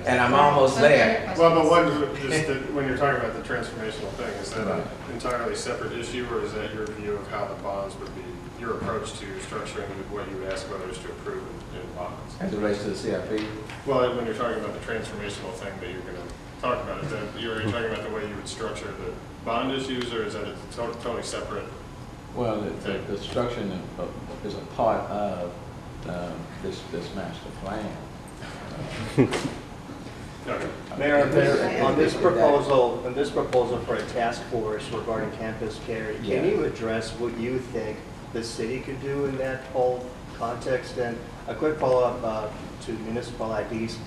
and I'm almost there. Well, but when you're talking about the transformational thing, is that an entirely separate issue, or is that your view of how the bonds would be, your approach to structuring what you would ask voters to approve in bonds? As it relates to the CIP? Well, when you're talking about the transformational thing that you're going to talk about, is that you're talking about the way you would structure the bond issues, or is that a totally separate? Well, the structure is a part of this master plan. Okay. Mayor, on this proposal for a task force regarding campus carry, can you address what you think the city could do in that whole context? And a quick follow-up to municipal IDs.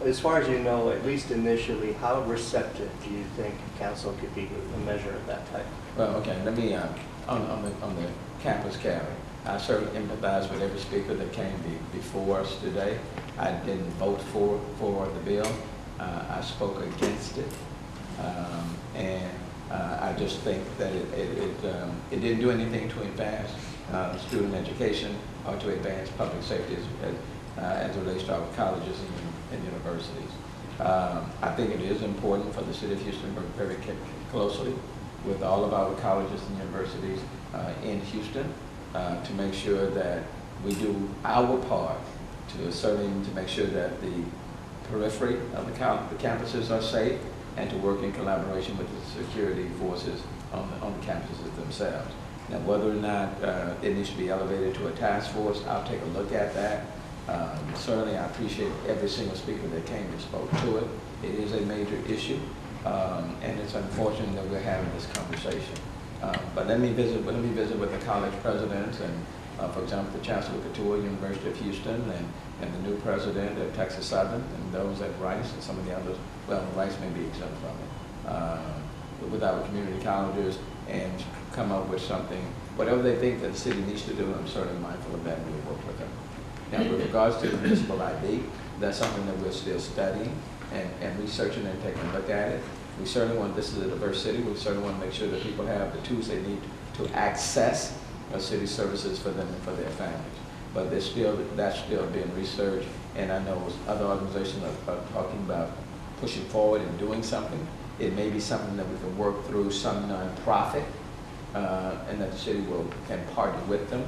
As far as you know, at least initially, how receptive do you think council could be to a measure of that type? Well, okay, let me, on the campus carry, I certainly empathize with every speaker that came before us today. I didn't vote for the bill. I spoke against it. I just think that it didn't do anything to advance student education or to advance public safety as it relates to our colleges and universities. I think it is important for the city of Houston to work very closely with all of our colleges and universities in Houston to make sure that we do our part to make sure that the periphery of the campuses are safe, and to work in collaboration with the security forces on the campuses themselves. Now, whether or not it needs to be elevated to a task force, I'll take a look at that. Certainly, I appreciate every single speaker that came and spoke to it. It is a major issue, and it's unfortunate that we're having this conversation. But let me visit with the college presidents and, for example, the Chancellor Couture, University of Houston, and the new president at Texas Southern, and those at Rice, and some of the others. Well, Rice may be exempt from it. With our community colleges, and come up with something, whatever they think that the city needs to do. I'm certainly mindful of that, and we'll work with them. Now, with regards to the municipal ID, that's something that we're still studying and researching and taking a look at it. We certainly want, this is a diverse city, we certainly want to make sure that people have the tools they need to access city services for them and for their families. But that's still being researched, and I know other organizations are talking about pushing forward and doing something. It may be something that we can work through some nonprofit, and that the city can partner with them.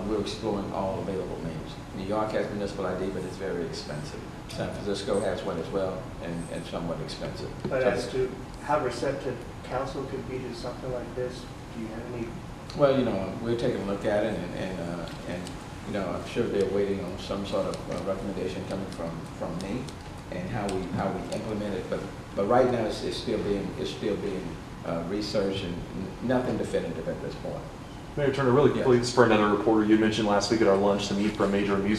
We're exploring all available means. New York has municipal ID, but it's very expensive. San Francisco has one as well, and somewhat expensive. But as to how receptive council could be to something like this, do you have any? Well, we're taking a look at it, and I'm sure they're waiting on some sort of recommendation coming from me, and how we implement it. But right now it's still being researched, and nothing definitive at this point. Mayor Turner, really quickly, for another reporter, you mentioned last week at our lunch the need for a major amusement